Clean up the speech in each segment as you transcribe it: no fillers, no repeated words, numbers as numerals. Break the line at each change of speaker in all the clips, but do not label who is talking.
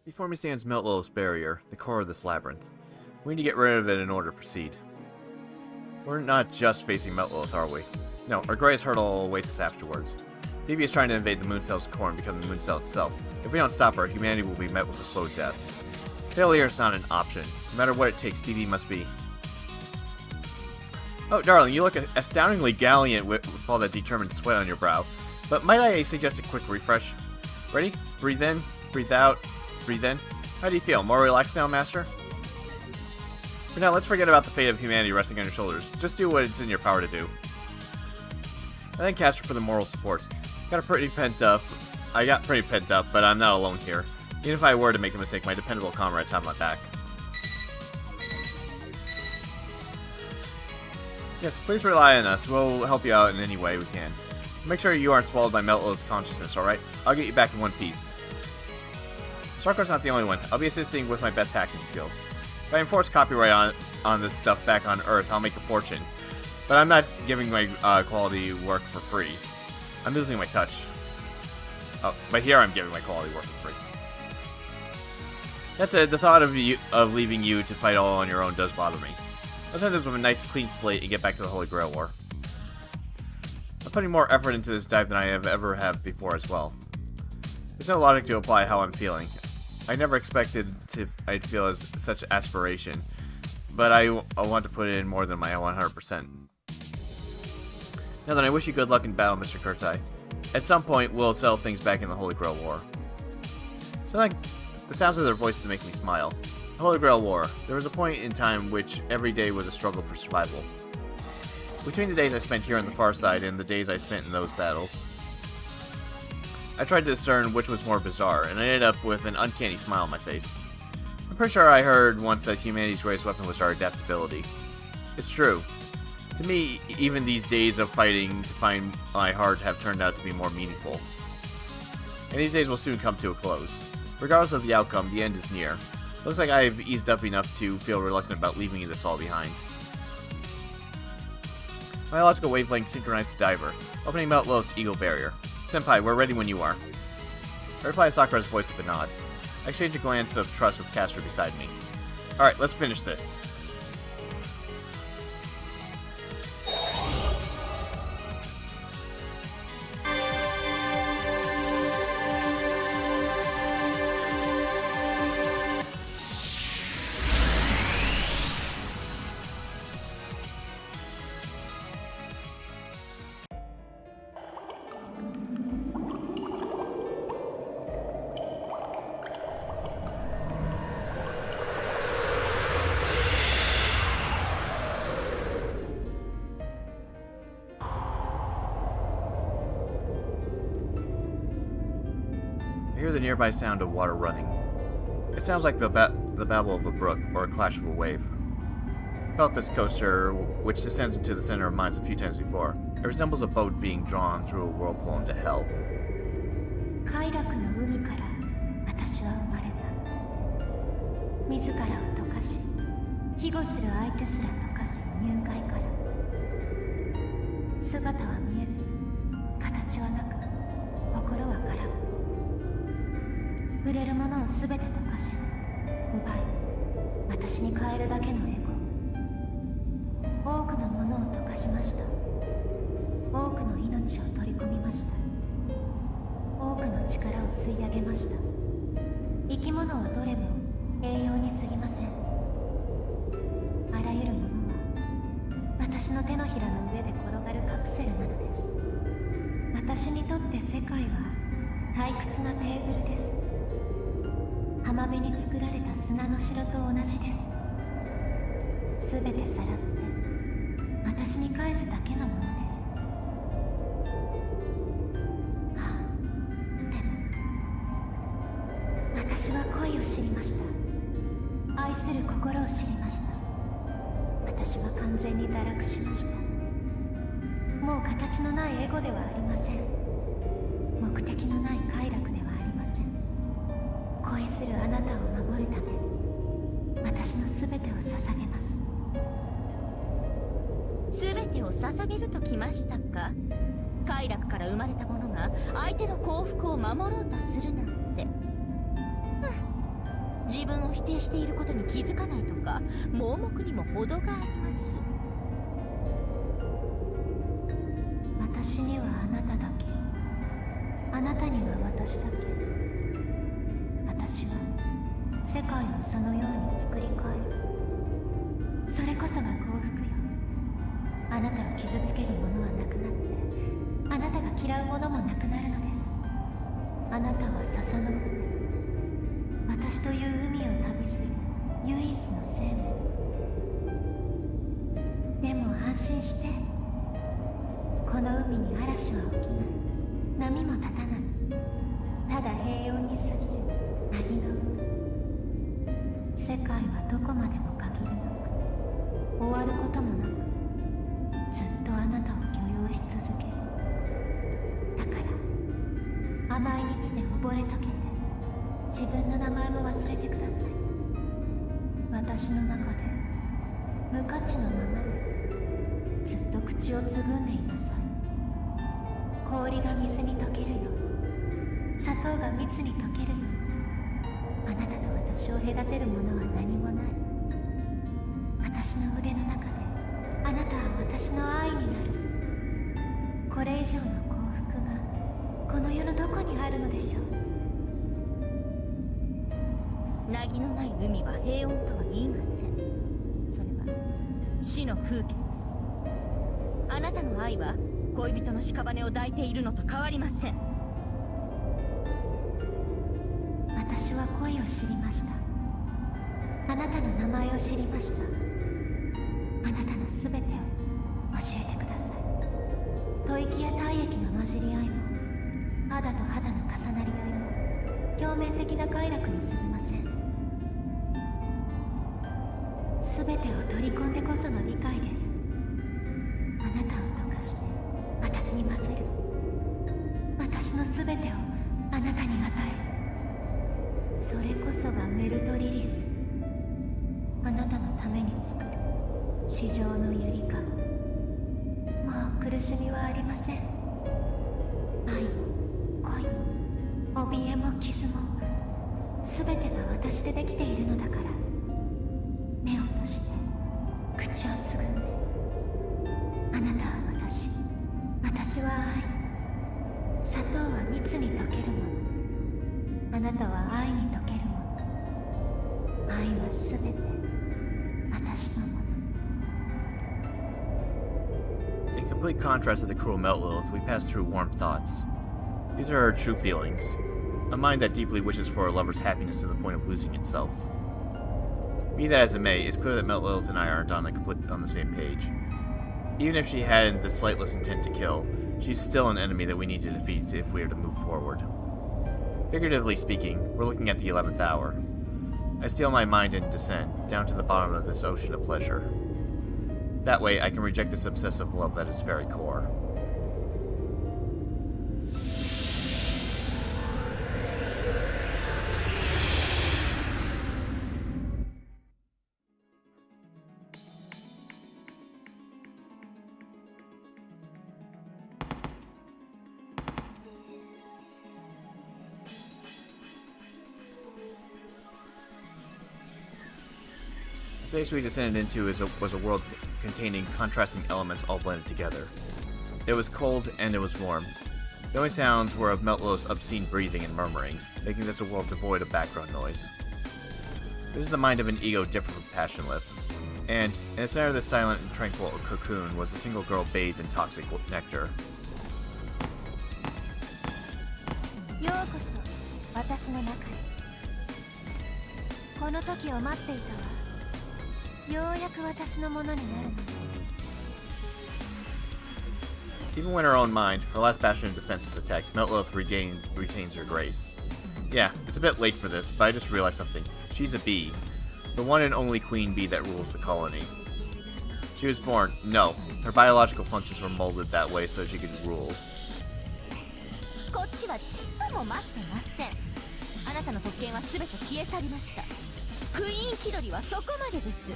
Before me stands Meltlilith's barrier, the core of this labyrinth. We need to get rid of it in order to proceed. We're not just facing Meltlilith, are we? No, our greatest hurdle awaits us afterwards. PB is trying to invade the moon cell's core and become the moon cell itself. If we don't stop her, humanity will be met with a slow death. Failure is not an option. No matter what it takes, PB must be... Oh, darling, you look astoundingly gallant with all that determined sweat on your brow. But might I suggest a quick refresh? Ready? Breathe in, breathe out, breathe in. How do you feel? More relaxed now, Master? For now, let's forget about the fate of humanity resting on your shoulders. Just do what it's in your power to do. I thank Castor for the moral support. I got pretty pent up, but I'm not alone here. Even if I were to make a mistake, my dependable comrades have my back. Yes, please rely on us. We'll help you out in any way we can. Make sure you aren't swallowed by Meltlilith's consciousness, alright? I'll get you back in one piece. Starcore's not the only one. I'll be assisting with my best hacking skills. If I enforce copyright on this stuff back on Earth, I'll make a fortune. But I'm not giving my quality work for free. I'm losing my touch. Oh, but here I'm giving my quality work for free. That's it. The thought of leaving you to fight all on your own does bother me. Let's end this with a nice clean slate and get back to the Holy Grail War. I'm putting more effort into this dive than I have ever have before as well. There's no logic to apply how I'm feeling. I never expected I'd feel as such aspiration, but I want to put in more than my 100%. Now then, I wish you good luck in battle, Mr. Kurtai. At some point, we'll settle things back in the Holy Grail War. So like, the sounds of their voices make me smile. The Holy Grail War. There was a point in time which every day was a struggle for survival. Between the days I spent here on the far side and the days I spent in those battles, I tried to discern which was more bizarre, and I ended up with an uncanny smile on my face. I'm pretty sure I heard once that humanity's greatest weapon was our adaptability. It's true. To me, even these days of fighting to find my heart have turned out to be more meaningful. And these days will soon come to a close. Regardless of the outcome, the end is near. Looks like I've eased up enough to feel reluctant about leaving this all behind. Biological wavelength synchronized to diver, opening Meltlilith's ego barrier. Senpai, we're ready when you are. I reply to Sakura's voice with a nod. I exchange a glance of trust with Castor beside me. Alright, let's finish this. I hear the nearby sound of water running. It sounds like the babble of a brook or a clash of a wave. I felt this coaster, which descends into the center of mines a few times before. It resembles a boat being drawn through a whirlpool into hell.
自分を否定していることに気づかないとか、盲目にも程があります。
私にはあなただけ、あなたには私だけ。私は世界をそのように作り変える。それこそが幸福よ。あなたを傷つけるものはなくなって、あなたが嫌うものもなくなるのです。あなたは笹の海、私という海を旅する唯一の生命。でも安心して、この海に嵐は起きない、波も立たない。ただ平穏に過ぎる凪の海。世界はどこまでも限りなく、終わることもなく、ずっとあなたを許容し続ける。だから甘い蜜で溺れたけて、自分の名前も忘れてください。私の中で無価値のままにずっと口をつぐんでいなさい。氷が水に溶けるように、砂糖が蜜に溶けるように、あなたと私を隔てるものは何もない。私の腕の中であなたは私の愛になる。これ以上の幸福がこの世のどこにあるのでしょう。
凪のない海は平穏とは言いません。それは死の風景です。あなたの愛は恋人の屍を抱いているのと変わりません。
私は恋を知りました。あなたの名前を知りました。あなたの全てを教えてください。吐息や体液の混じり合いも、肌と肌の重なり合いも表面的な快楽に過ぎません。全てを取り込んでこその理解です。あなたを溶かして私に混ぜる。私の全てをあなたに与える。それこそがメルトリリス。あなたのために作る地上のゆりかご。もう苦しみはありません。愛も恋も怯えも傷も、全てが私でできているのだから。目を閉じて口をつぐんで、あなたは私、私は愛。砂糖は蜜に溶けるもの、あなたは愛に溶けるもの。愛はすべて私のもの。
In complete contrast to the cruel Meltlilith, we pass through warm thoughts. These are her true feelings, a mind that deeply wishes for a lover's happiness to the point of losing itself. Be that as it may, it's clear that Meltlilith and I aren't on the same page. Even if she had the slightless intent to kill, she's still an enemy that we need to defeat if we are to move forward. Figuratively speaking, we're looking at the 11th hour. I steel my mind and descend, down to the bottom of this ocean of pleasure. That way, I can reject this obsessive love at its very core. The space we descended into was a world containing contrasting elements all blended together. It was cold and it was warm. The only sounds were of Meltlilith's obscene breathing and murmurings, making this a world devoid of background noise. This is the mind of an ego different from Passionlith, and in the center of this silent and tranquil cocoon was a single girl bathed in toxic nectar.
ようこそ私の中へ。この時を待っていたわ。ようやく私のものになるの。
Even when her own mind, her last bastion of defense, is attacked, Meltlilith retains her grace. Yeah, it's a bit late for this, but I just realized something. She's a bee. The one and only queen bee that rules the colony. She was born... No. Her biological functions were molded that way so she could rule.
こっちはちっとも待ってません。あなたの特権は全て消え去りました。クイーン気取りはそこまでです。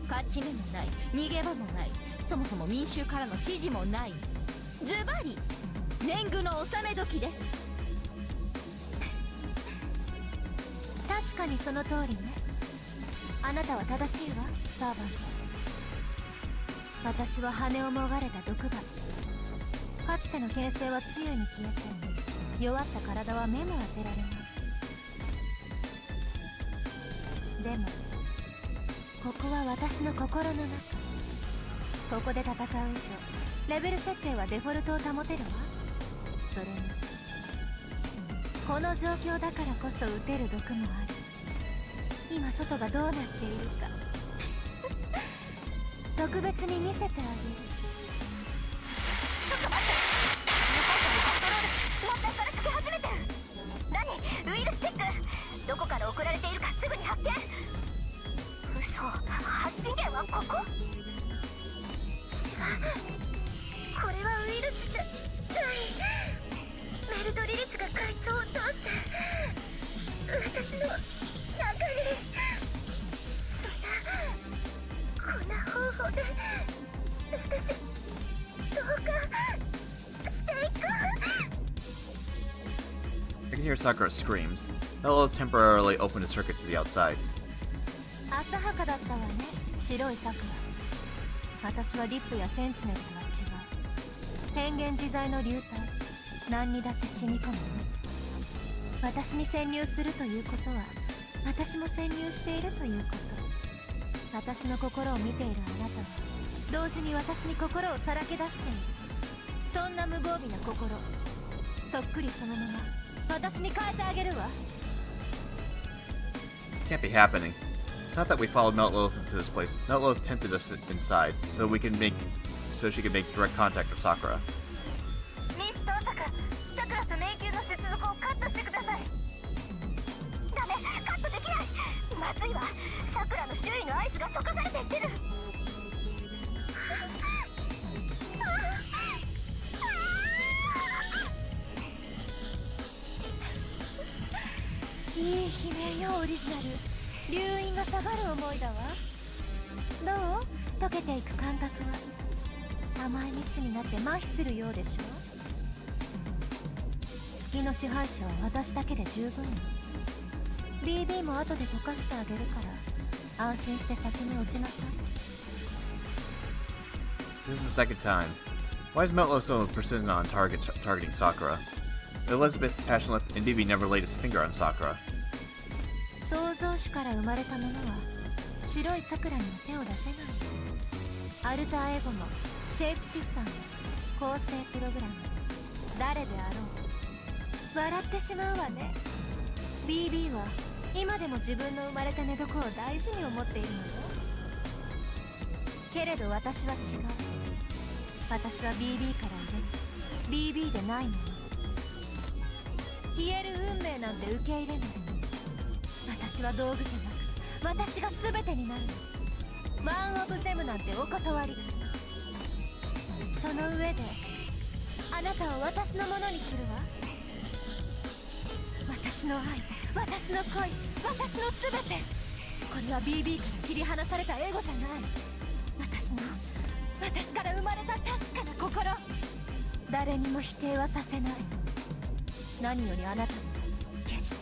勝ち目もない、逃げ場もない、そもそも民衆からの支持もない。ズバリ年貢の納め時です。確かにその通りね。あなたは正しいわ、サーバント。私は羽をもがれた毒蜂。かつての形勢はつゆに消えて、弱った体は目も当てられない。でもここは私の心の中。ここで戦う以上レベル設定はデフォルトを保てるわ。それにこの状況だからこそ撃てる毒もある。今外がどうなっているか特別に見せてあげる。ちょっと待って、新幹線のコントロールまたからつけ始めてる。何？ウイルスチェック。どこから送られているかすぐに発見。嘘、発信源はここ？違う、これはウイルスじゃない。メルトリリスが会長を通して私の中に。そんな方法で私どうかしていく。
I can hear Sakura screams. Meltlilith temporarily opened a circuit to the outside.
浅はかだったわね、白い桜。私はリップやセンチネルとは違う。変幻自在の流体。何にだって染み込む熱。私に潜入するということは私も潜入しているということ。私の心を見ているあなたは同時に私に心をさらけ出している。そんな無防備な心、そっくりそのまま私に変えてあげるわ。
Can't be happening. It's not that we followed Meltlilith into this place. Meltlilith tempted us inside so she could make direct contact with Sakura.
ミス・トーサカ、さくらと迷宮の接続をカットしてください。ダメ、カットできない。まずいわ、さくらの周囲のアイスが溶かされていってる。いい悲鳴よ、オリジナル。留飲が下がる思いだわ。どう？溶けていく感覚は。甘い蜜になって麻痺するようでしょ。月の支配者は私だけで十分よ。 BB も後で溶かしてあげるから安心して先に落ちなさい。
This is the second time. Why is Meltlilith so persistent on targeting Sakura? Elizabeth, Passionlip, and BB never laid his finger on Sakura.
創造主から生まれたものは白い桜には手を出せない。アルターエゴもシェイプシフターも構成プログラム、誰であろう。笑ってしまうわね。 BB は今でも自分の生まれた寝床を大事に思っているのよ。けれど私は違う。私は BB から入れる BB でないもの。消える運命なんて受け入れない。私は道具じゃなく私が全てになるの。ワンオブゼムなんてお断り。その上であなたを私のものにするわ。私の愛、私の恋、私の全て。これは BB から切り離されたエゴじゃない。私から生まれた確かな心。誰にも否定はさせない。何よりあなたに決して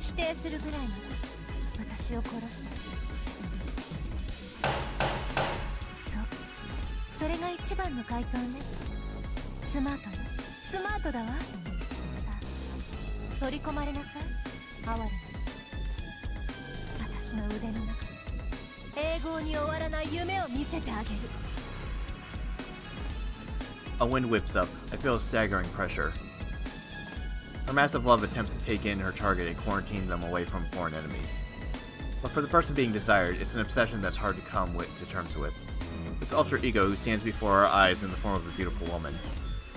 否定するぐらいまで私を殺した。そう、それが一番の回答ね。スマートよ、スマートだわ。さあ取り込まれなさい、哀れな。私の腕の中で永劫に終わらない夢を見せてあげる。
A wind whips up. I feel a staggering pressure. Her massive love attempts to take in her target and quarantine them away from foreign enemies. But for the person being desired, it's an obsession that's hard to come to terms with. This alter ego who stands before our eyes in the form of a beautiful woman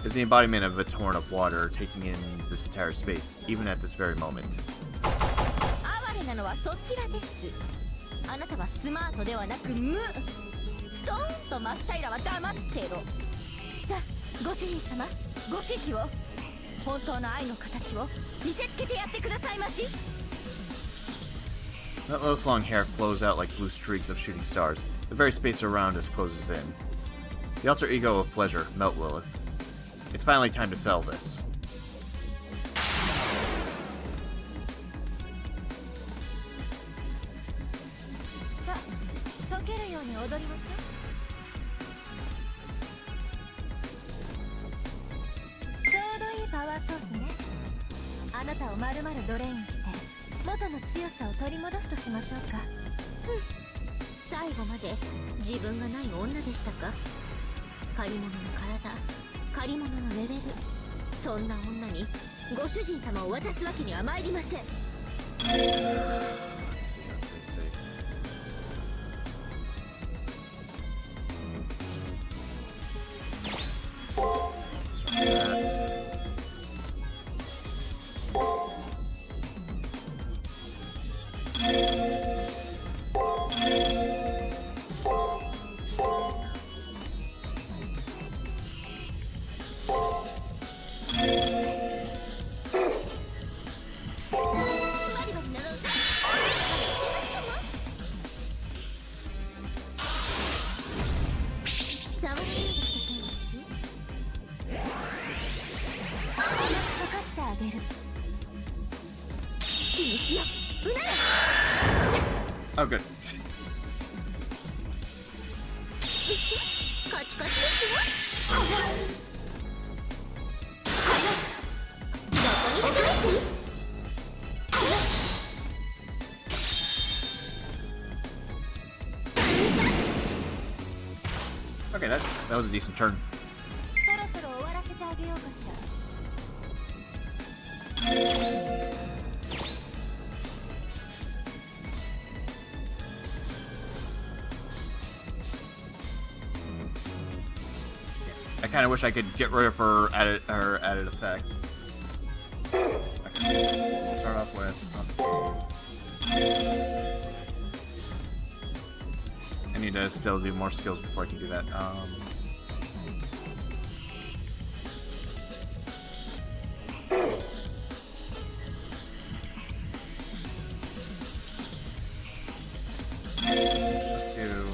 is the embodiment of a torrent of water taking in this entire space, even at this very moment.
哀れなのはそちらです。あなたはスマートではなく無。ストーンと真っ平らは黙ってろ。さあ、ご主人様、ご指示を。本当の愛の形を見せつけてやってくださいまし。
Meltlilith's long hair flows out like blue streaks of shooting stars. The very space around us closes in. The alter ego of pleasure, Meltlilith. It's finally time to sell this.
をまるまるドレインして元の強さを取り戻すとしましょうか。
最後まで自分がない女でしたか。借り物の体、借り物のレベル、そんな女にご主人様を渡すわけには参りません。
Oh, good.
カチカチですよ。どこにしてます？
Okay, that was a decent turn.
そろそろ終わらせてあげようかしら。
I kind of wish I could get rid of her added effect. Okay. Start off with. I need to still do more skills before I can do that. Let's do.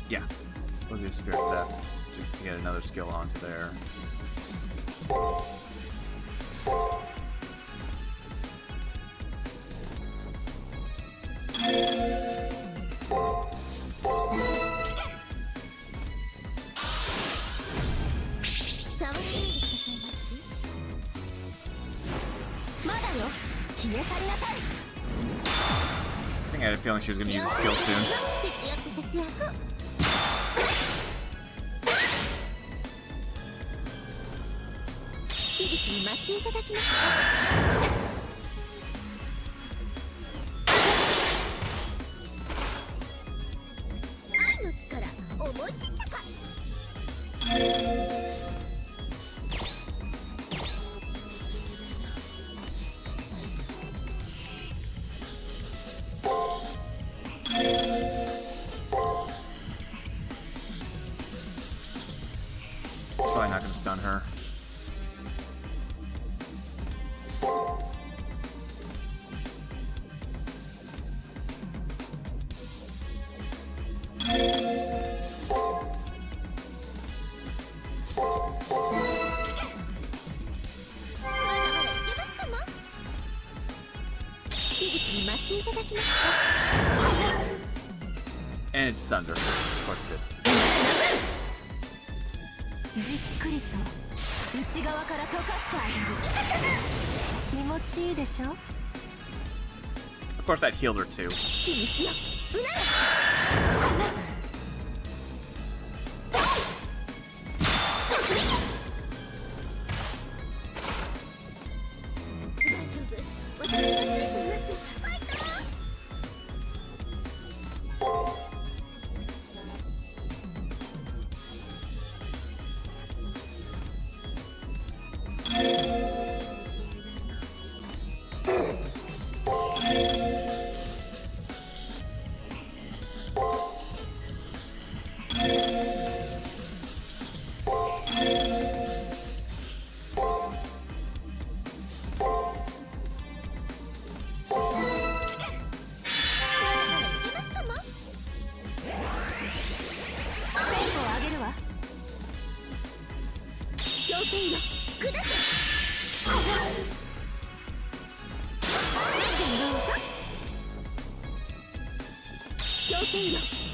Yeah, we'll do Spirit Theft to get another skill onto there. I think I had a feeling she was going to use a skill soon.
に待っていただきます。愛の力思い知ったか。
It's probably not going to stun her. And it's thunder. Of course it did.
じっくりと内側から溶かしてあげる。気持ちいいでしょ？
Of course that healed her too.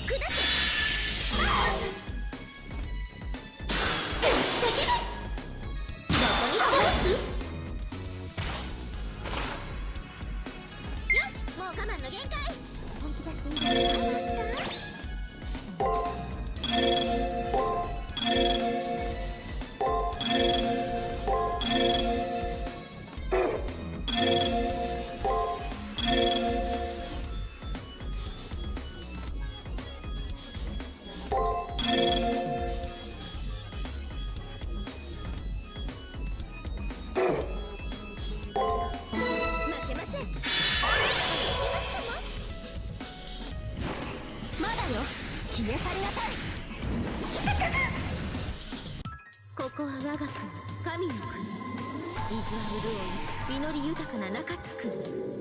く我慢の限界。本気出していいですかマスター。ここは我が国、神の国。水は潤い、実り豊かな中津国。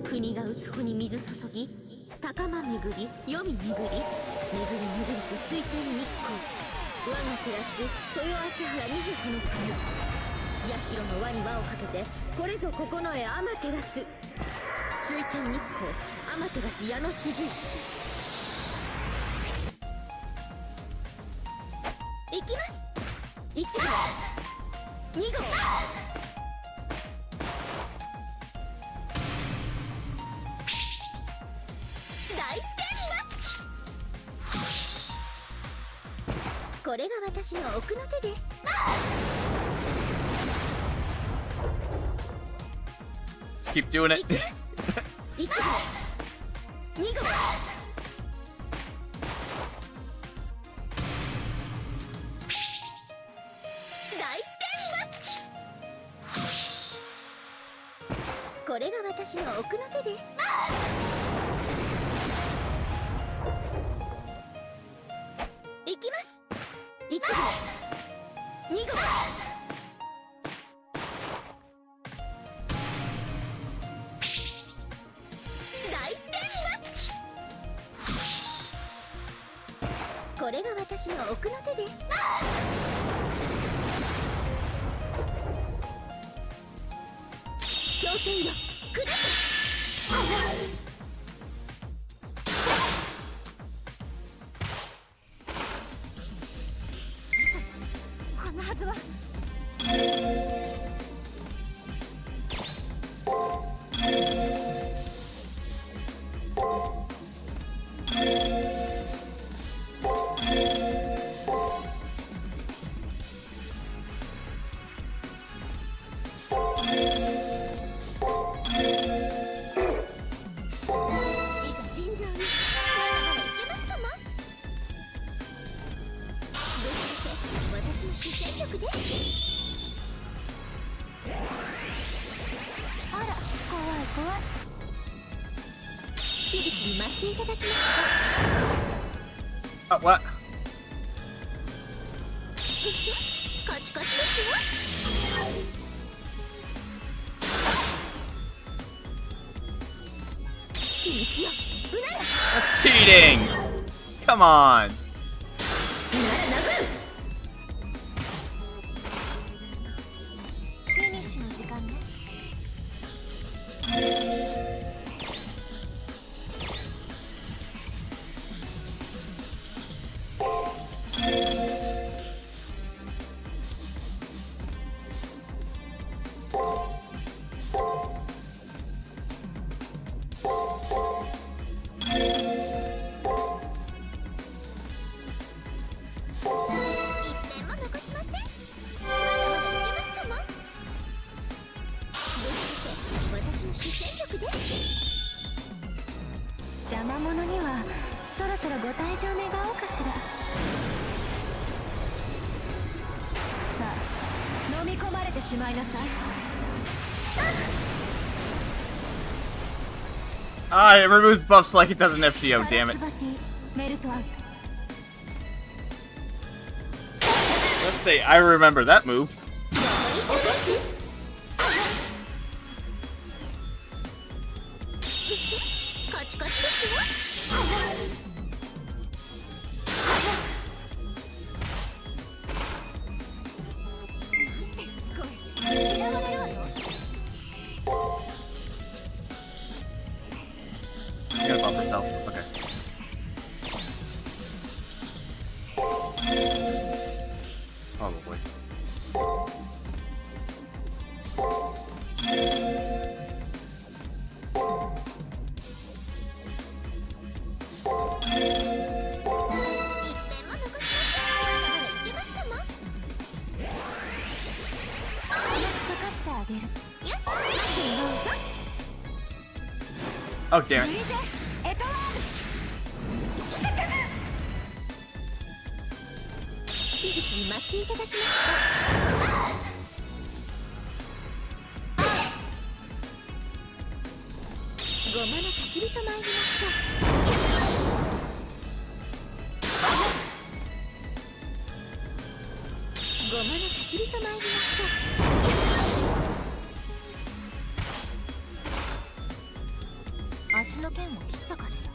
国が打つ穂に水注ぎ、高間巡り、黄泉巡り、巡り巡りと水天日光。我が暮らす豊足原瑞穂の国。八広の輪に輪をかけて、これぞ九重天照。水天日光、天照矢の雫石。行きます。1号2号大天幕。これが私の奥の手です。
Just keep doing it.
1号2号これが私の奥の手です。行きます。1号2号大天幕。これが私の奥の手です。氷点よ、砕け。こんなはずは。
What?
カチカチですよ。秘密よ、うなれ。
That's cheating! Come on!
フィニッシュの時間ね。邪魔者にはそろそろご退場願おうかしら。さあ、飲み込まれてしまいなさい。
Ah, it removes buffs like it does in FGO, damn it.
メルトアウト。
Let's say I remember that move.
カチカチですよ。嫌われるわよ。
She's gonna bump herself. Okay. Probably. Oh, damn it.
エトワールスピリッツに待っていただきますか。ごまの焚き火と参りましょう。ごまの焚き火と参りましょう。足の剣を切ったかしら。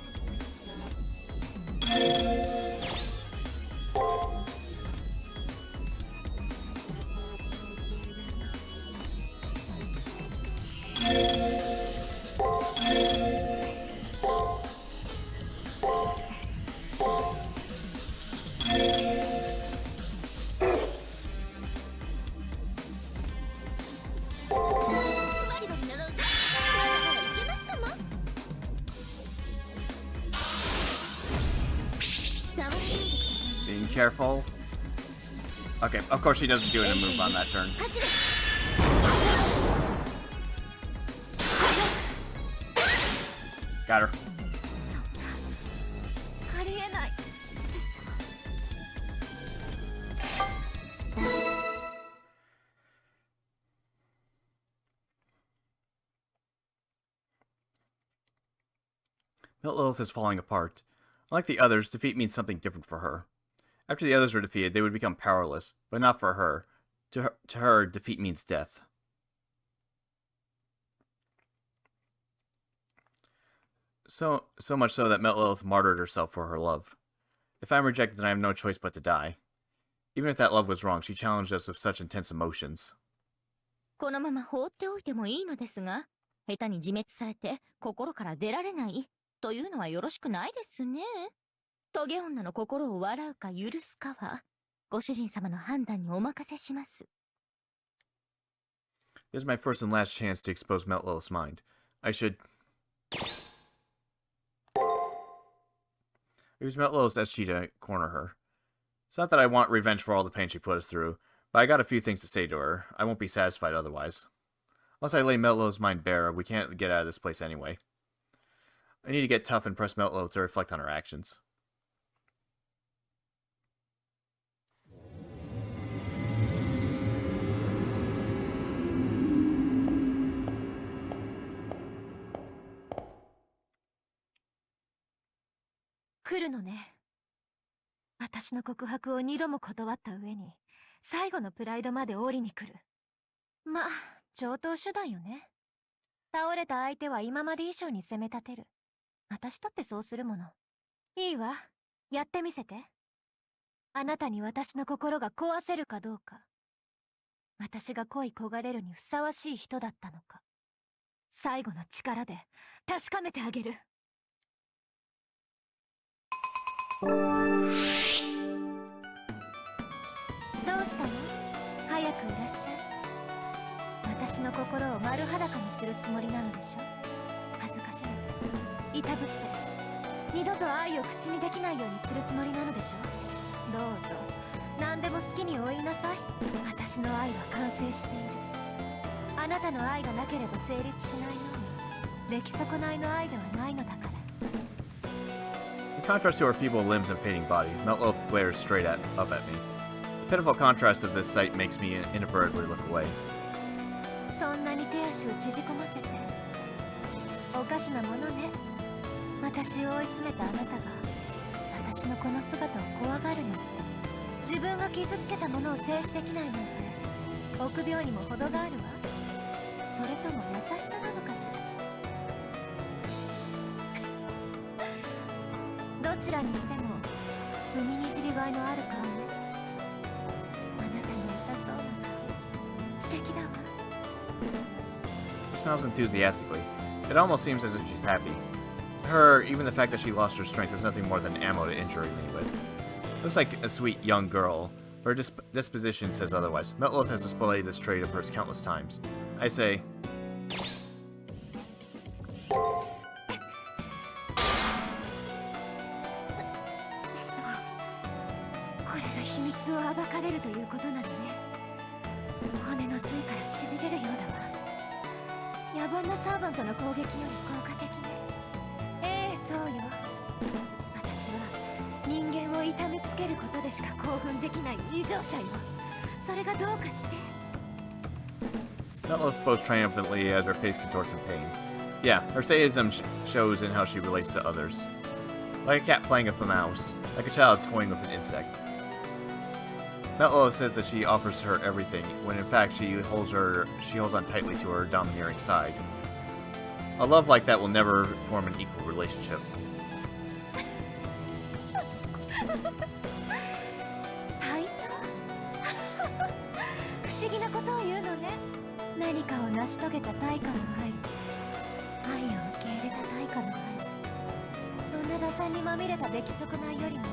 Being careful. Okay, of course she doesn't do a move on that turn. Got her.
ありえない。
Meltlilith is falling apart. Like the others, defeat means something different for her. After the others were defeated, they would become powerless, but not for her. To her, defeat means death. So much so that Meltlilith martyred herself for her love. If I am rejected, then I have no choice but to die. Even if that love was wrong, she challenged us with such intense emotions.
このまま放っておいてもいいのですが、下手に自滅されて心から出られないというのはよろしくないですね。トゲ女の心を笑うか許すかは、ご主人様の判断にお任せします。
This is my first and last chance to expose Meltlilith's mind. I should use Meltlilith's SG to corner her. It's not that I want revenge for all the pain she put us through, but I got a few things to say to her. I won't be satisfied otherwise. Unless I lay Meltlilith's mind bare, we can't get out of this place anyway. I need to get tough and press Meltlilith to reflect on her actions.
来るのね。私の告白を2度も断った上に、最後のプライドまで降りに来る。ま、常套手段よね。倒れた相手は今まで以上に攻め立てる。私だってそうするもの。いいわ。やってみせて。あなたに私の心が壊せるかどうか。私が恋焦がれるにふさわしい人だったのか。最後の力で確かめてあげる。どうしたの？早くいらっしゃい。私の心を丸裸にするつもりなのでしょ。恥ずかしい。いたぶって二度と愛を口にできないようにするつもりなのでしょ。どうぞ何でも好きに追いなさい。私の愛は完成している。あなたの愛がなければ成立しないように出来損ないの愛ではないのだから。
In contrast to her feeble limbs and fading body, Meltlilith glares straight up at me. The pitiful contrast of this sight makes me inadvertently look away.
そんなに手足を縮こませておかしなものね。私を追い詰めたあなたが私のこの姿を怖がるなんて、自分が傷つけたものを制止できないなんて臆病にも程があるわ。それとも優しさなのかしら。どちらにしても踏みにじりがいのある顔ね。あなたの痛そうな顔素敵だわ。
She smiles enthusiastically. It almost seems as if she's happy. To her, even the fact that she lost her strength is nothing more than ammo to injure me with. Looks like a sweet young girl, but her disposition says otherwise. Meltlilith has displayed this trait of hers countless times. I say,
を暴かれるということなのね。骨の髄からしびれるようだわ。野蛮なサーバントの攻撃より効果的ね。そうよ。私は人間を痛めつけることでしか興奮できない異常者よ。それがどうかして。
Meltlilith bows triumphantly as her face contorts in pain. Yeah, her sadism shows in how she relates to others. Like a cat playing with a mouse, like a child toying with an insect. Meltlilith says that she offers her everything, when in fact she holds on tightly to her domineering side. A love like that will never form an equal relationship.
不思議なことを言うのね。何かを成し遂げた対価の愛、愛を受け入れた対価の愛。そんな打算にまみれた出来損ないよりも、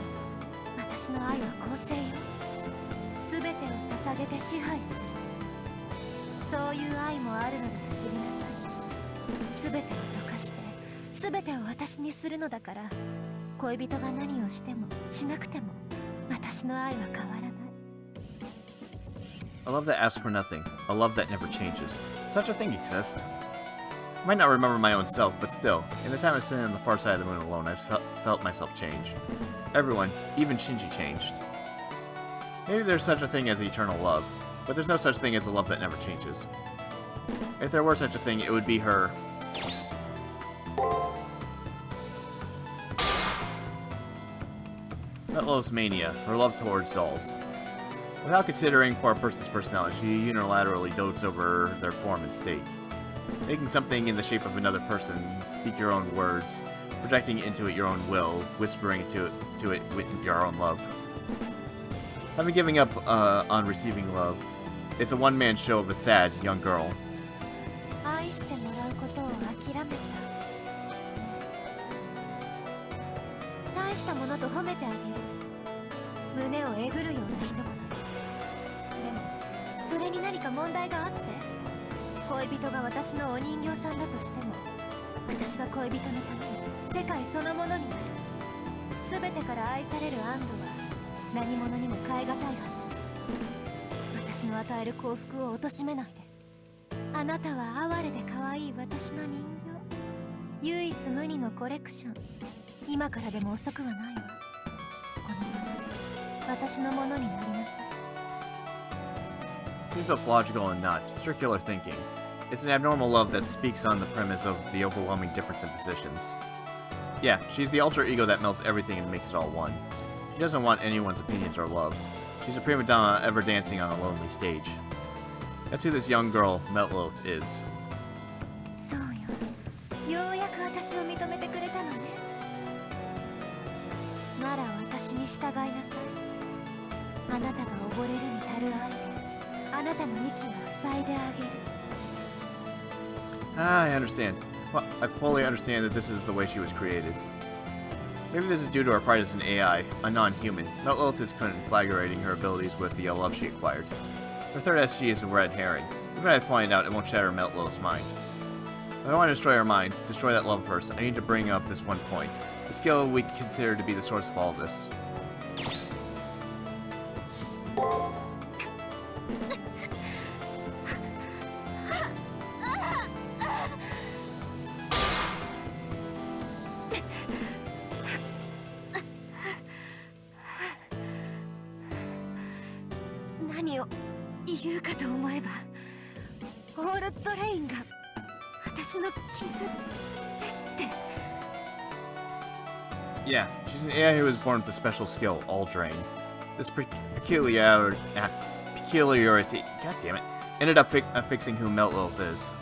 私の愛は公正よ。全てを捧げて支配する。そういう愛もあるのだと知りなさい。全てを溶かして、全てを私にするのだから、恋人が何をしてもしなくても、私の愛は変わらない。
A love that asks for nothing. A love that never changes. Such a thing exists. I might not remember my own self, but still, in the time I spent on the far side of the moon alone, I've felt myself change. Everyone, even Shinji, changed. Maybe there's such a thing as eternal love, but there's no such thing as a love that never changes. If there were such a thing, it would be her... Meltlilith's mania, her love towards dolls. Without considering for a person's personality, she unilaterally dotes over their form and state. Making something in the shape of another person, speak your own words, projecting into it your own will, whispering to it with your own love. Having given up on receiving love, it's a one-man show of a sad young girl.
愛してもらうことを諦めた。大したものと褒めてあげる。胸をえぐるような一言。でも、それに何か問題があって、恋人が私のお人形さんだとしても、私は恋人のために世界そのものになる。全てから愛される安堵は何者にも代え難いはず。私の与える幸福を貶めないで。あなたは哀れで可愛い私の人形。唯一無二のコレクション。今からでも遅くはないわ。このままで私のものになりなさい。
She's both logical and not. Circular thinking. It's an abnormal love that speaks on the premise of the overwhelming difference in positions. Yeah, she's the alter ego that melts everything and makes it all one. She doesn't want anyone's opinions or love. She's a prima donna ever dancing on a lonely stage. That's who this young girl, Meltlilith, is.
そうよ。ようやく私を認めてくれたのね。なら私に従いなさい。あなたが溺れるに足る愛で、あなたの息を塞いであげる。
I understand. I fully understand that this is the way she was created. Maybe this is due to her pride as an AI, a non-human. Meltlilith is conflagrating her abilities with the love she acquired. Her third SG is a red herring. Even if I find out, it won't shatter Meltlilith's mind. If I want to destroy her mind, destroy that love first, I need to bring up this one point. The skill we consider to be the source of all this. Yeah, she's an AI who was born with the special skill, All Drain. This peculiarity, goddammit, ended up fixing who Meltlilith is.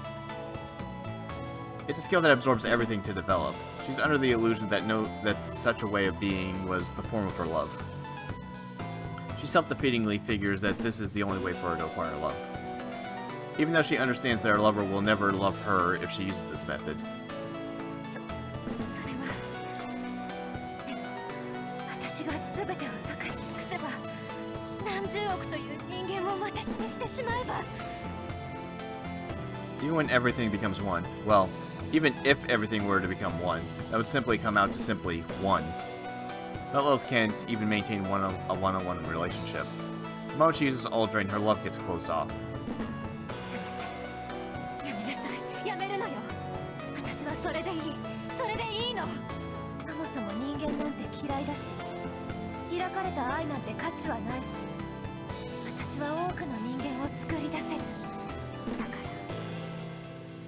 It's a skill that absorbs everything to develop. She's under the illusion that such a way of being was the form of her love. She self-defeatingly figures that this is the only way for her to acquire love. Even though she understands that her lover will never love her if she uses this method. Even when everything becomes one, well, even if everything were to become one, that would simply come out to simply one. Meltlilith can't even maintain a one-on-one relationship. The moment she uses All Drain, her love gets closed off.
もそも人間なんて嫌いだし、開かれた愛なんて価値はないし、私は多くの人間を作り出せる。だか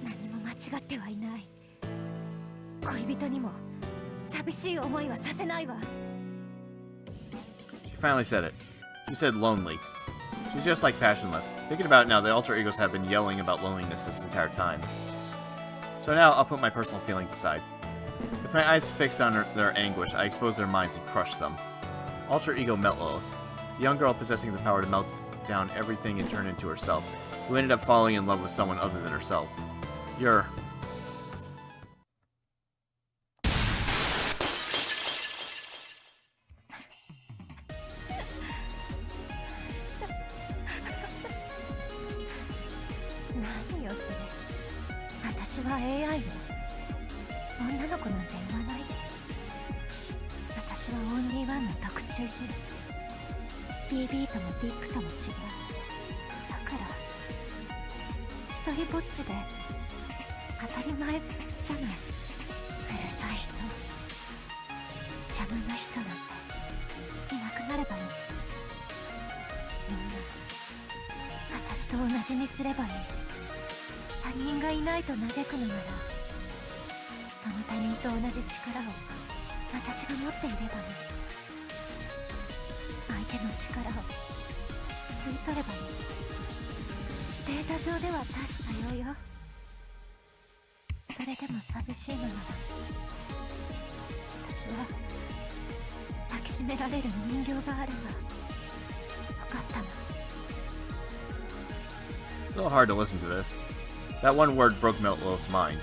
ら何も間違ってはいない。恋人にも寂しい思いはさせないわ。
She finally said it. She said lonely. She's just like Passionless. Thinking about it now, the alter egos have been yelling about loneliness this entire time. So now I'll put my personal feelings aside. With my eyes fixed on their anguish, I expose their minds and crush them. Alter ego Meltlilith, the young girl possessing the power to melt down everything and turn into herself, who ended up falling in love with someone other than herself. You're...
何よそれ。私は AI よ。女の子なんて言わないで。私はオンリーワンの特注品。BB とも BIP とも違う。だから一人ぼっちで当たり前じゃない。うるさい人、邪魔な人なんていなくなればいい。みんな私と同じにすればいい。他人がいないと嘆くのなら、その他人と同じ力を私が持っていればいい。相手の力を吸い取ればいい。データ上では多種多様よ。それでも寂しいのなら、私は抱きしめられる人形があればよかったの。
It's a little hard to listen to this. That one word broke Meltlilith's mind.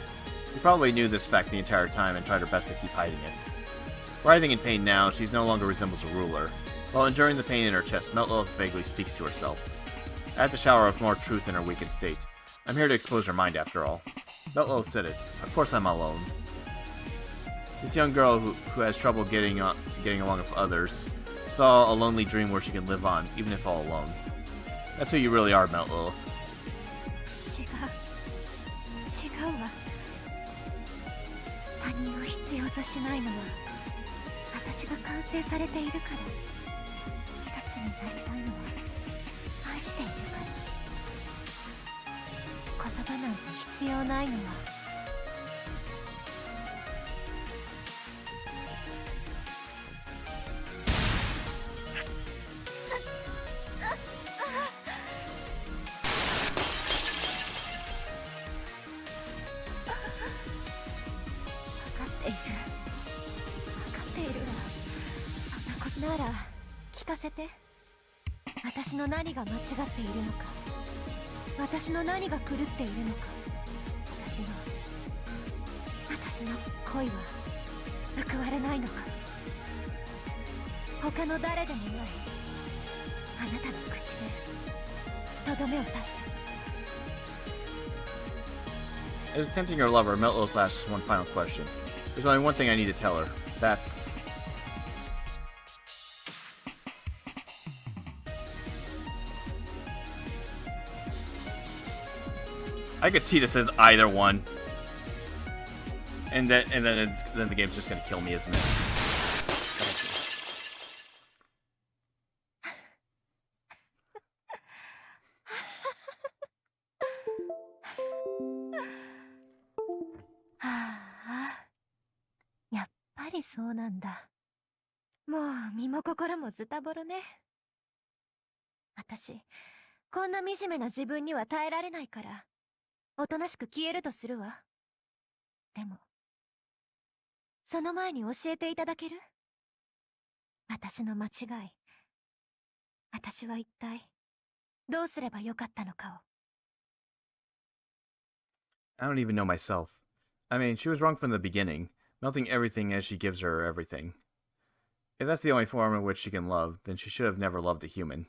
She probably knew this fact the entire time and tried her best to keep hiding it. Writhing in pain now, she no longer resembles a ruler. While enduring the pain in her chest, Meltlilith vaguely speaks to herself. I have to shower with more truth in her weakened state. I'm here to expose her mind after all. Meltlilith said it. Of course I'm alone. This young girl who has trouble getting along with others saw a lonely dream where she can live on, even if all alone. That's who you really are, Meltlilith.
違うわ。他人を必要としないのは私が完成されているから。一つになりたいのは愛しているから。言葉なんて必要ないのはなら聞かせて。私の何が間違っているのか、私の何が狂っているのか。私の恋は報われないのか。他の誰でもないあなたの口でとどめを刺して。
As tempting her lover, Meltlilith asks just one final question. There's only one thing I need to tell her. That's... I could see this as either one, and then the game's just gonna kill me, isn't it?
Ah, やっぱりそうなんだ。もう身も心もズタボロね。私、こんな惨めな自分には耐えられないから。 おとなしく消えるとするわ。でも、その前に教えていただける？私の間違い。私は一体どうすればよかったのかを。
I don't even know myself. I mean, she was wrong from the beginning, melting everything as she gives her everything. If that's the only form in which she can love, then she should have never loved a human.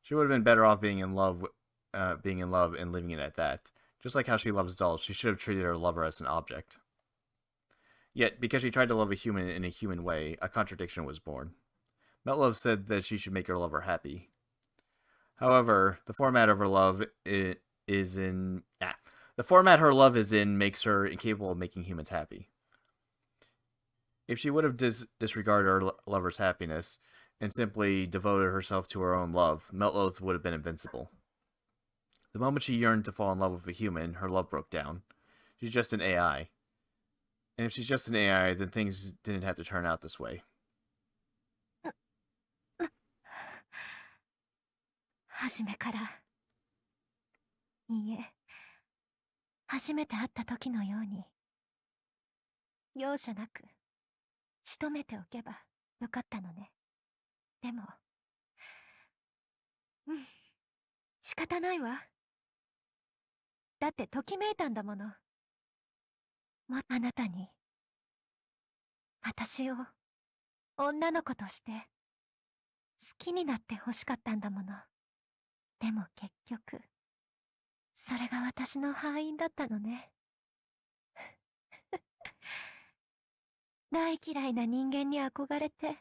She would have been better off being in love and leaving it at that. Just like how she loves dolls, she should have treated her lover as an object. Yet, because she tried to love a human in a human way, a contradiction was born. Meltlilith said that she should make her lover happy. However, the format her love is in makes her incapable of making humans happy. If she would have disregarded her lover's happiness and simply devoted herself to her own love, Meltlilith would have been invincible. The moment she yearned to fall in love with a human, her love broke down. She's just an AI. And if she's just an AI, then things didn't have to turn out this way.
初めから。いいえ、初めて会った時のように、容赦なく仕留めておけばよかったのね。でも、仕方ないわ。だってときめいたんだもの。あなたに、私を女の子として好きになって欲しかったんだもの。でも結局、それが私の敗因だったのね。大嫌いな人間に憧れて、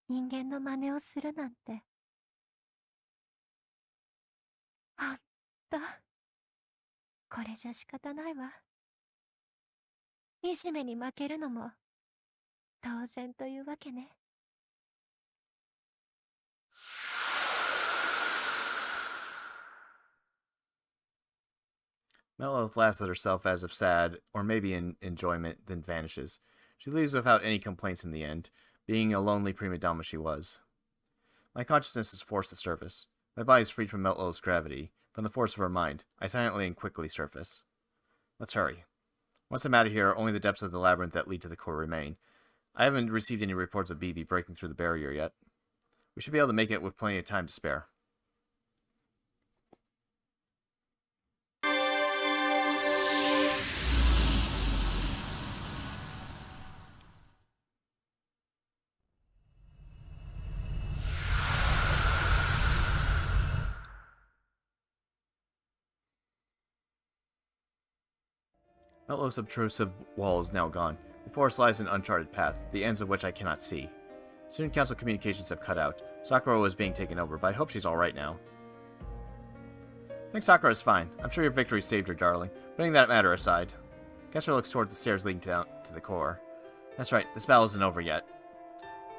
人間の真似をするなんて。ほんと、これじゃ仕方ないわ。惨めに負けるのも、当然というわけね。
Meltlilith laughs at herself as if sad, or maybe in enjoyment, then vanishes. She leaves without any complaints in the end, being a lonely prima donna she was. My consciousness is forced to surface. My body is freed from Meltlilith's gravity. From the force of her mind, I silently and quickly surface. Let's hurry. Once I'm out of here, only the depths of the labyrinth that lead to the core remain. I haven't received any reports of BB breaking through the barrier yet. We should be able to make it with plenty of time to spare. Meltlilith's obtrusive wall is now gone. Before us lies an uncharted path, the ends of which I cannot see. Student Council communications have cut out. Sakura is being taken over, but I hope she's alright now. I think Sakura is fine. I'm sure your victory saved her, darling. Putting that matter aside. Kessler looks toward the stairs leading down to the core. That's right, this battle isn't over yet.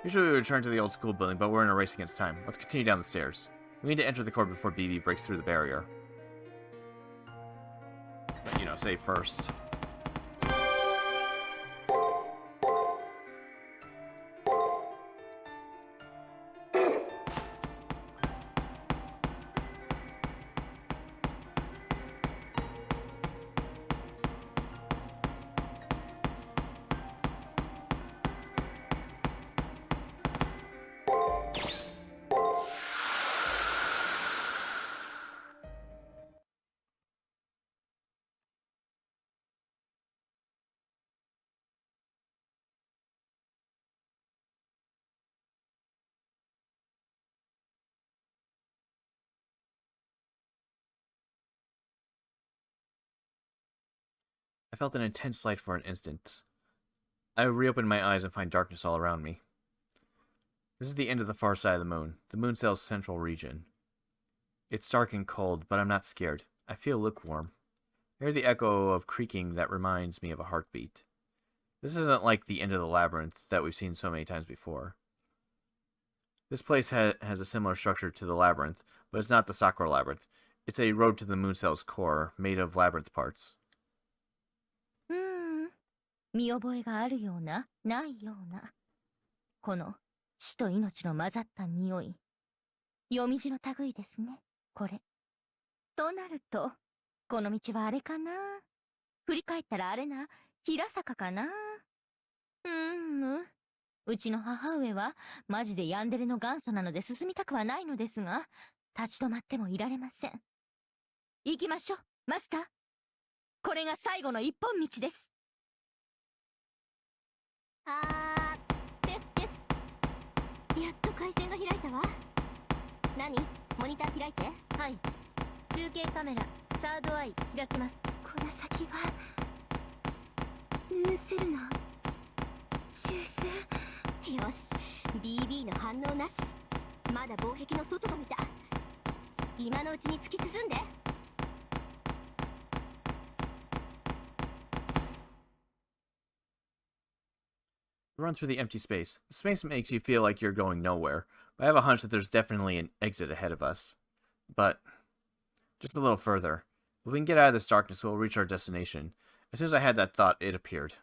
Usually we return to the old school building, but we're in a race against time. Let's continue down the stairs. We need to enter the core before BB breaks through the barrier. But, save first. I felt an intense light for an instant. I reopened my eyes and find darkness all around me. This is the end of the far side of the moon, the moon cell's central region. It's dark and cold, but I'm not scared. I feel lukewarm. I hear the echo of creaking that reminds me of a heartbeat. This isn't like the end of the labyrinth that we've seen so many times before. This place has a similar structure to the labyrinth, but it's not the Sakura labyrinth. It's a road to the moon cell's core, made of labyrinth parts.
見覚えがあるような、ないような。この死と命の混ざった匂い。夜道の類ですね、これ。となると、この道はあれかな。振り返ったらあれな、平坂かな。うちの母上は、マジでヤンデレの元祖なので進みたくはないのですが、立ち止まってもいられません。行きましょう、マスター。これが最後の一本道です。
やっと回線が開いたわ。何？モニター開いて。はい。中継カメラ、サードアイ開きます。この先はヌーセルの中枢。よし、BB の反応なし。まだ防壁の外と見た。今のうちに突き進んで。
Run through the empty space. The space makes you feel like you're going nowhere, but I have a hunch that there's definitely an exit ahead of us. But just a little further. If we can get out of this darkness, we'll reach our destination. As soon as I had that thought, it appeared.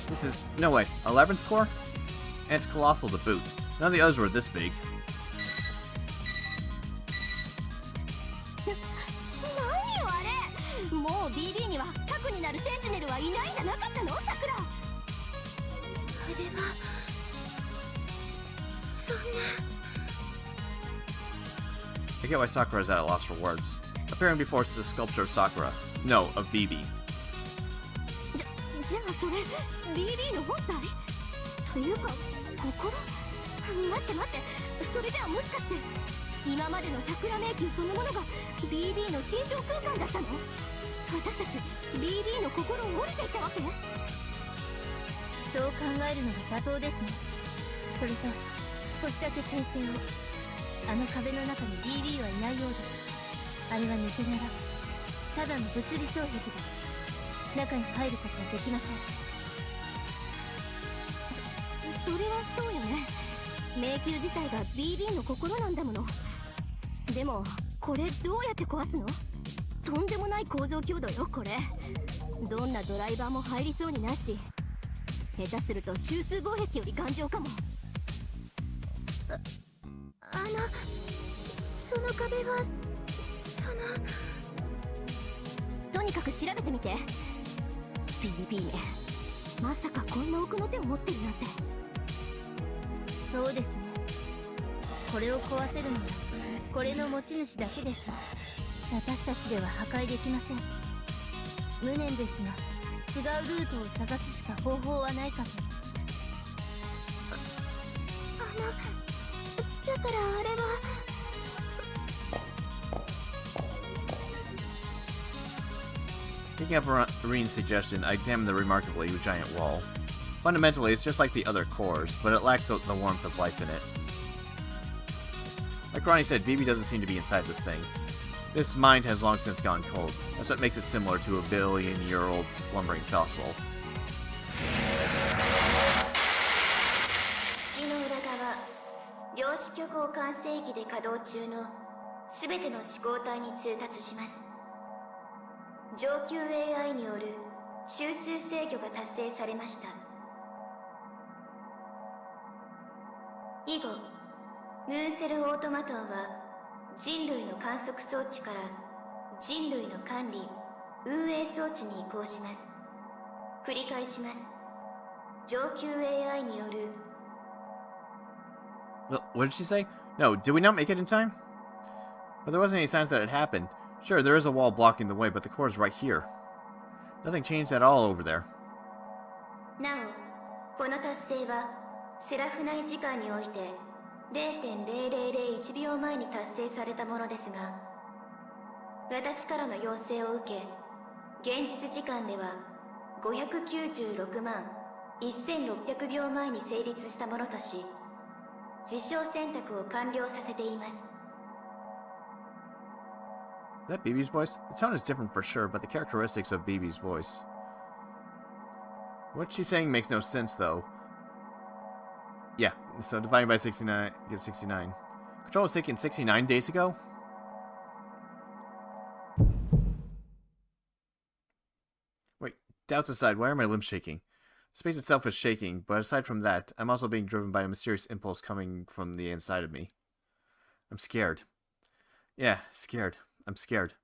This is, no way, 11th core? And it's colossal to boot. None of the others were this big.
何よあれ、もう BB には核になるセンチネルはいないんじゃなかったの、さくら。あれはそんな。
I get why Sakura is at a loss for words. Appearing before us is a sculpture of Sakura. No, of BB.
じゃあそれ BB の本体というか心。待って待って、それじゃあもしかして今までの桜迷宮そのものが BB の心象空間だったの？私たち BB の心を折れていたわけ？そう考えるのが妥当ですね。それと少しだけ訂正を。あの壁の中に BB はいないようです。あれは抜け殻、ただの物理障壁です。中に入ることはできません。それはそうよね。迷宮自体が BB の心なんだもの。でもこれどうやって壊すの？とんでもない構造強度よこれ。どんなドライバーも入りそうにないし、下手すると中枢防壁より頑丈かも。その壁はとにかく調べてみて。BB ね、まさかこんな奥の手を持ってるなんて。そうですね。これを壊せるのはこれの持ち主だけでしょう。私たちでは破壊できません。無念ですが違うルートを探すしか方法はないかと。だからあれは。
Picking up Reen's suggestion, I examined the remarkably giant wall. Fundamentally, it's just like the other cores, but it lacks the warmth of life in it. Like Ronnie said, BB doesn't seem to be inside this thing. This mind has long since gone cold. That's what makes it similar to a billion-year-old slumbering fossil.
月の裏側、量子虚構完成機で稼働中のすべての思考体に通達します。上級 AI による中枢制御が達成されました。以後、ムーンセルオートマトンは人類の観測装置から人類の管理・運営装置に移行します。繰り返します。上級 AI による。
What did she say? No, did we not make it in time? But there wasn't any signs that it happened. Sure, there is a wall blocking the way, but the core is right here. Nothing changed at all over there.
なお、この達成はセラフ内時間において 0.0001 秒前に達成されたものですが、私からの要請を受け、現実時間では596万1600秒前に成立したものとし、実証選択を完了させています。
Is that BB's voice? The tone is different for sure, but the characteristics of BB's voice. What she's saying makes no sense, though. Yeah, so dividing by 69 gives 69. Control was taken 69 days ago? Wait, doubts aside, why are my limbs shaking? Space itself is shaking, but aside from that, I'm also being driven by a mysterious impulse coming from the inside of me. I'm scared. Yeah, scared. I'm scared.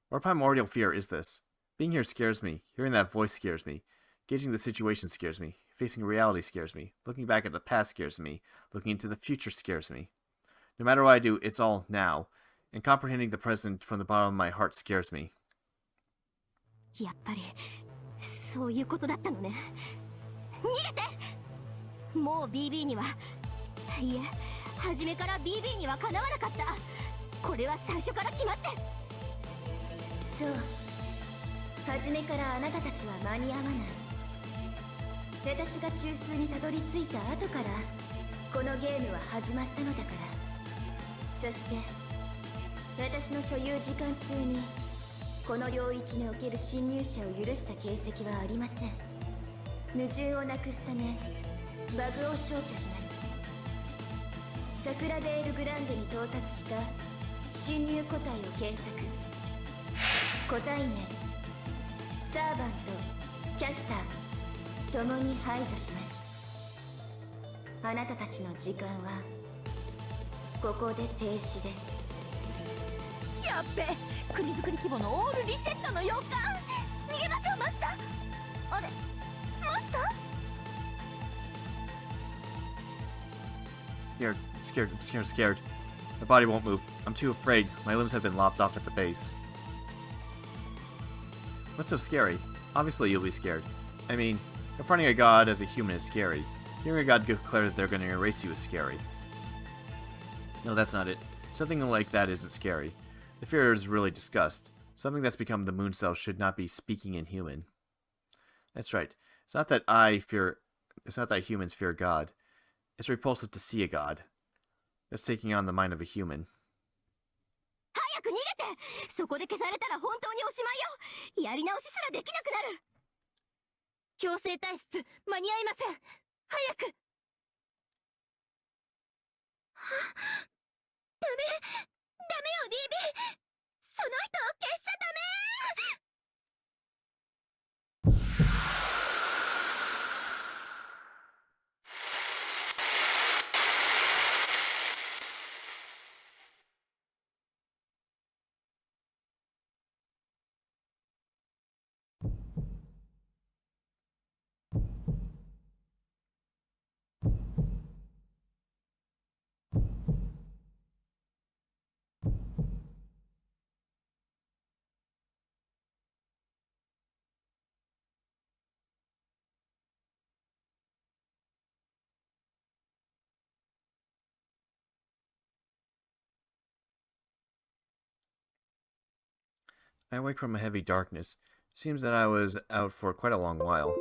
What primordial fear is this? Being here scares me. Hearing that voice scares me. Gauging the situation scares me. Facing reality scares me. Looking back at the past scares me. Looking into the future scares me. No matter what I do, it's all now. And comprehending the present from the bottom of my heart scares me.
やっぱりそういうことだったのね。逃げて。もう BB には、いえ、初めから BB にはかなわなかった。これは最初から決まって。
そう、初めからあなたたちは間に合わない。私が中枢にたどり着いた後からこのゲームは始まったのだから。そして私の所有時間中にこの領域における侵入者を許した形跡はありません。矛盾をなくすためバグを消去します。サクラデールグランデに到達した侵入個体を検索。個体名、サーバント、キャスター共に排除します。あなたたちの時間はここで停止です。
やっべ、国づくり規模のオールリセットの予感。逃げましょう、マスター。あれ、マスター。
I'm scared. My body won't move. I'm too afraid. My limbs have been lopped off at the base. What's so scary? Obviously you'll be scared. I mean, confronting a god as a human is scary. Hearing a god declare that they're going to erase you is scary. No, that's not it. Something like that isn't scary. The fear is really disgust. Something that's become the moon cell should not be speaking in human. That's right. It's not that humans fear God. It's repulsive to see a god. That's taking on the mind of a human.
早く逃げて。そこで消されたら本当におしまいよ。やり直しすらできなくなる。強制退出間に合いません。早く。ダメよ BB。 その人を消しちゃダメ。
I awake from a heavy darkness. Seems that I was out for quite a long while.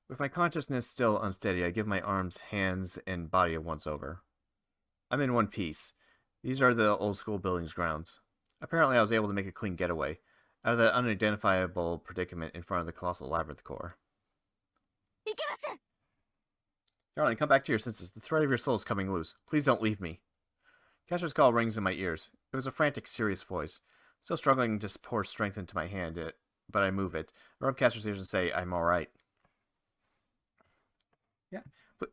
With my consciousness still unsteady, I give my arms, hands, and body a once-over. I'm in one piece. These are the old school building's grounds. Apparently I was able to make a clean getaway out of that unidentifiable predicament in front of the colossal labyrinth core. Darling, come back to your senses. The thread of your soul is coming loose. Please don't leave me. Castor's call rings in my ears. It was a frantic, serious voice. Still struggling to pour strength into my hand, but I move it. I rub Castor's ears and say, I'm alright. Yeah.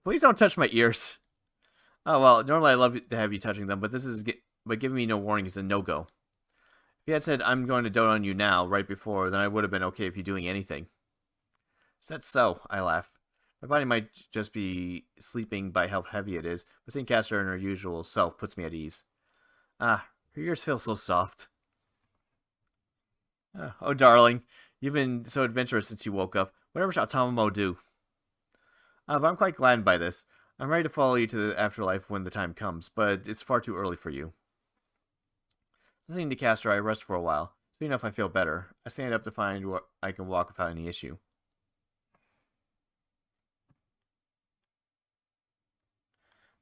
Please don't touch my ears. Oh, well, normally I love to have you touching them, but but giving me no warning is a no-go. If you had said, I'm going to dote on you now, right before, then I would have been okay with you doing anything. Is that so? I laugh. My body might just be sleeping by how heavy it is, but seeing Castor in her usual self puts me at ease. Ah, her ears feel so soft. Oh, darling, you've been so adventurous since you woke up. Whatever shall Tamamo do? But I'm quite gladdened by this. I'm ready to follow you to the afterlife when the time comes, but it's far too early for you. Listening to Castor, I rest for a while. Soon enough, I feel better. I stand up to find where I can walk without any issue.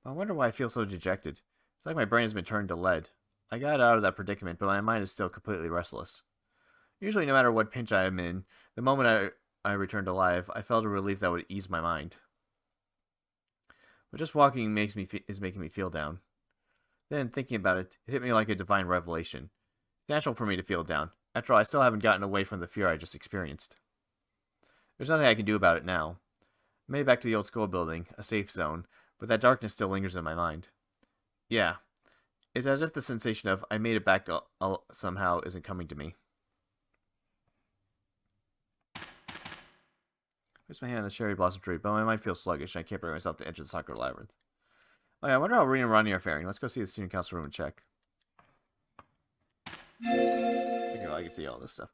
I wonder why I feel so dejected. It's like my brain has been turned to lead. I got out of that predicament, but my mind is still completely restless. Usually, no matter what pinch I am in, the moment I returned alive, I felt a relief that would ease my mind. But just walking is making me feel down. Then, thinking about it, it hit me like a divine revelation. It's natural for me to feel down. After all, I still haven't gotten away from the fear I just experienced. There's nothing I can do about it now. I made it back to the old school building, a safe zone, but that darkness still lingers in my mind. Yeah, it's as if the sensation of I made it back somehow isn't coming to me. I place my hand on the cherry blossom tree, but my mind feels sluggish and I can't bring myself to enter the sacred labyrinth. Oh yeah, I wonder how Rena and Ronnie are faring. Let's go see the student council room and check. Okay, well, I can see all this stuff.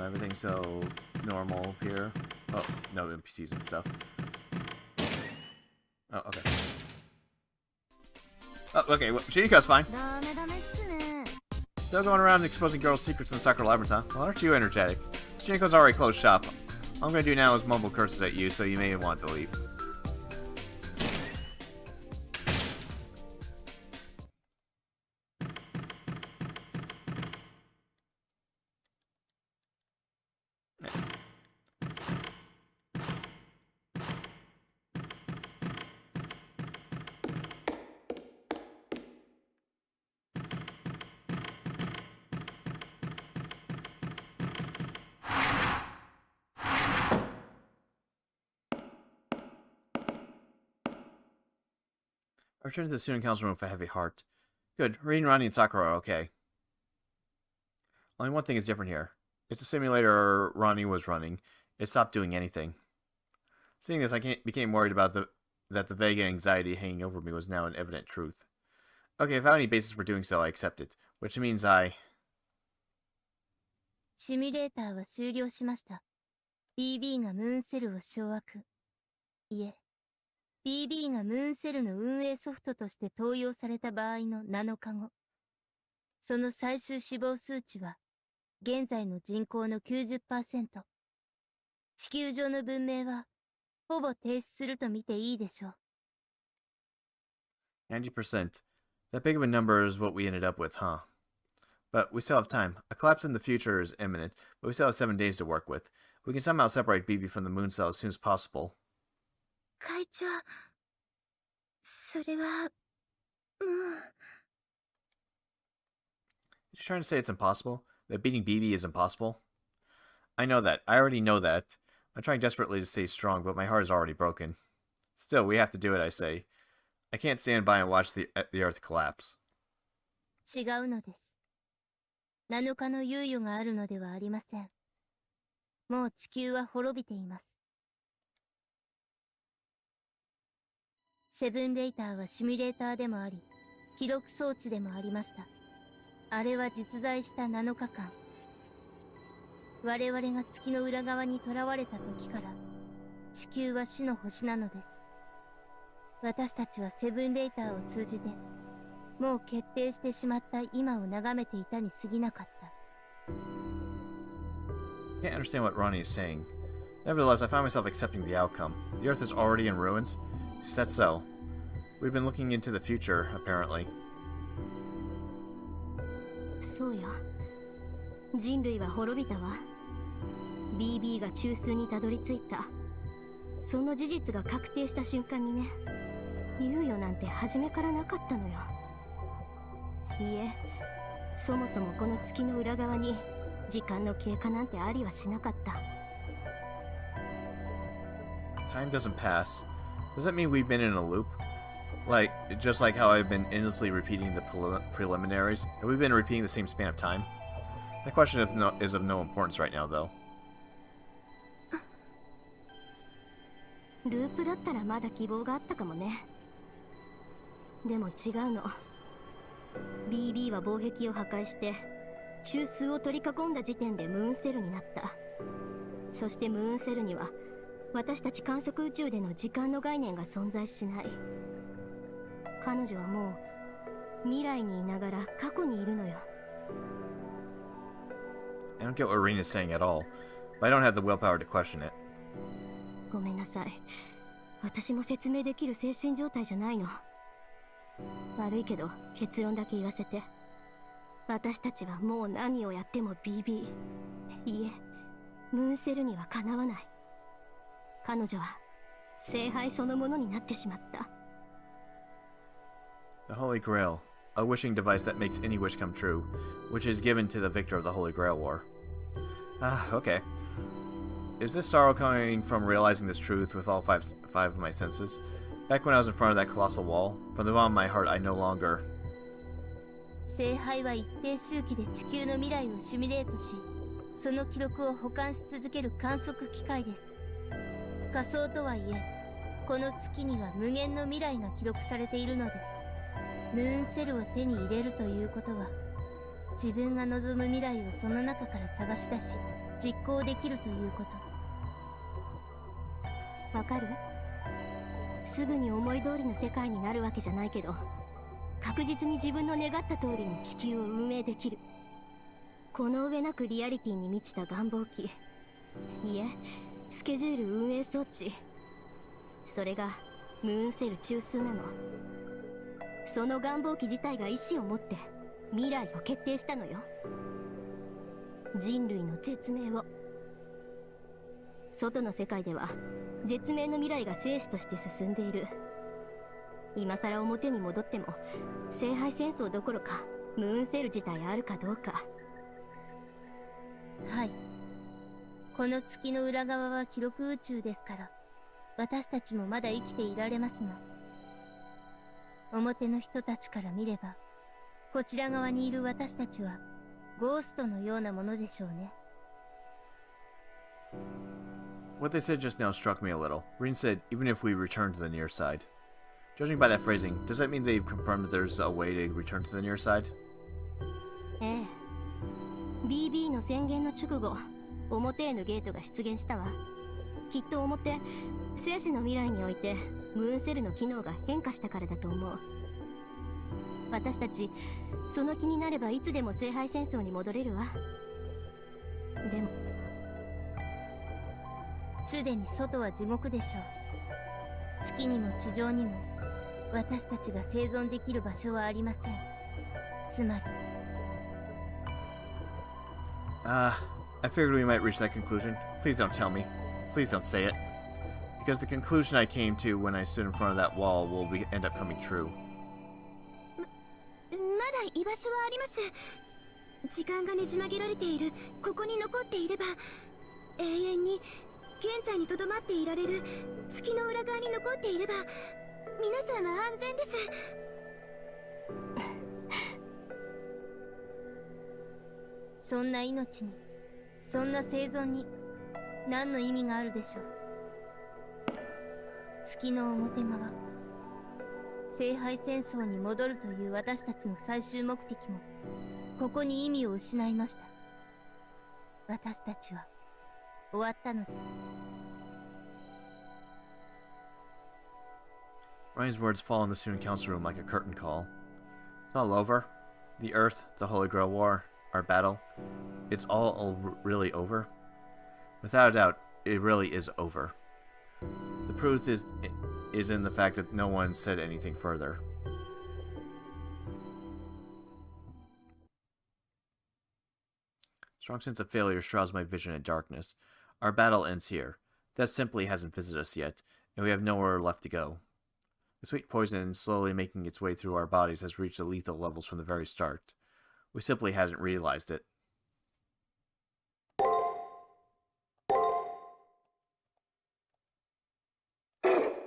everything's so normal here. Oh, no NPCs and stuff. Oh, okay. Oh, okay, well, Shiniko's fine. Still going around exposing girls' secrets in the Sakura Labyrinth, huh? Well, aren't you energetic? Shiniko's already closed shop. All I'm gonna do now is mumble curses at you, so you may want to leave. I returned to the student council room with a heavy heart. Good. Rin, Ronnie, and Sakura are okay. Only one thing is different here. It's the simulator Ronnie was running. It stopped doing anything. Seeing this, I became worried about that the vague anxiety hanging over me was now an evident truth. Okay, if I have any basis for doing so, I accept it. Which means I...
シミュレーターは終了しました。BB がムーンセルを掌握。いえ、BB がムーンセルの運営ソフトとして登用された場合の7日後、その最終死亡数値は、現在の人口の 90%。地球上の文明は、ほぼ停止すると見ていいでしょう。
90%. That big of a number is what we ended up with, huh? But we still have time. A collapse in the future is imminent, but we still have 7 days to work with. We can somehow separate BB from the moon cell as soon as possible.
会長、それは、もう。
You're trying to say it's impossible? That beating BB is impossible? I know that. I already know that. I'm trying desperately to stay strong, but my heart is already broken. Still, we have to do it, I say. I can't stand by and watch the Earth collapse.
違うのです。7日の猶予があるのではありません。もう地球は滅びています。セブンレイターはシミュレーターでもあり、記録装置でもありました。あれは実在した7日間。我々が月の裏側に囚われた時から、地球は死の星なのです。私たちはセブンレイターを通じて、もう決定してしまった今を眺めていたに過ぎなかった。
I can't understand what Ronnie is saying. Nevertheless, I found myself accepting the outcome. The Earth is already in ruins. Is that so? We've been looking into the future, apparently.
そうよ。人類は滅びたわ。BB が中枢にたどり着いた。その事実が確定した瞬間にね、猶予なんて初めからなかったのよ。いいえ、そもそもこの月の裏側に時間の経過なんてありはしなかった。
Time doesn't pass. Does that mean we've been in a loop? Like, just like how I've been endlessly repeating the preliminaries? Have we been repeating the same span of time? That question is of no importance right now, though.
ループだったらまだ希望があったかもね。でも違うの。BB は防壁を破壊して中枢を取り囲んだ時点でムーンセルになった。そしてムーンセルには私たち観測宇宙での時間の概念が存在しない。彼女はもう未来にいながら過去にいるのよ。
I don't get what Arena's saying at all, but I don't have the willpower to question it.
ごめんなさい。私も説明できる精神状態じゃないの。悪いけど結論だけ言わせて。私たちはもう何をやっても BB。いいえ、ムーンセルにはかなわない。彼女は聖杯そのものになってしまった。
The Holy Grail, a wishing device that makes any wish come true, which is given to the victor of the Holy Grail War. Ah, okay. Is this sorrow coming from realizing this truth with all five of my senses? Back when I was in front of that colossal wall, from the bottom of my heart I no longer...
聖杯は一定周期で地球の未来をシミュレートし、その記録を保管し続ける観測機械です。仮想とはいえ、この月には無限の未来が記録されているのです。ムーンセルを手に入れるということは、自分が望む未来をその中から探し出し、実行できるということ。わかる？すぐに思い通りの世界になるわけじゃないけど、確実に自分の願った通りに地球を運営できる。この上なくリアリティに満ちた願望機、いえ、スケジュール運営装置、それがムーンセル中枢なの。その願望機自体が意志を持って未来を決定したのよ。人類の絶命を。外の世界では絶命の未来が生死として進んでいる。今さら表に戻っても聖杯戦争どころかムーンセル自体あるかどうか。はい、この月の裏側は記録宇宙ですから、私たちもまだ生きていられますが、表の人たちから見ればこちら側にいる私たちはゴーストのようなものでしょうね。
What they said just now struck me a little. Rin said, even if we return to the near side. Judging by that phrasing, does that mean they've confirmed that there's a way to return to the near side?
ええ、 BB の宣言の直後、表へのゲートが出現したわ。きっと表、生死の未来においてムーンセルの機能が変化したからだと思う。私たちその気になればいつでも聖杯戦争に戻れるわ。でもすでに外は地獄でしょう。月にも地上にも私たちが生存できる場所はありません。つまり
I figured we might reach that conclusion. Please don't tell me. Please don't say it. Because the conclusion I came to when I stood in front of that wall will end up coming true.
まだ居場所はあります。時間がねじ曲げられているここに残っていれば、永遠に現在にとどまっていられる月の裏側に残っていれば、皆さんは安全です。そんな命に、そんな生存に何の意味があるでしょう。月の表側、聖杯戦争に戻るという私たちの最終目的もここに意味を失いました。私たちは終わったのです。
Ryan's words fall in the student council room like a curtain call. It's all over. The Earth, the Holy Grail War, our battle. It's all really over. Without a doubt, it really is over. The proof is in the fact that no one said anything further. Strong sense of failure shrouds my vision in darkness. Our battle ends here. Death simply hasn't visited us yet, and we have nowhere left to go. The sweet poison slowly making its way through our bodies has reached the lethal levels from the very start. We simply hadn't realized it.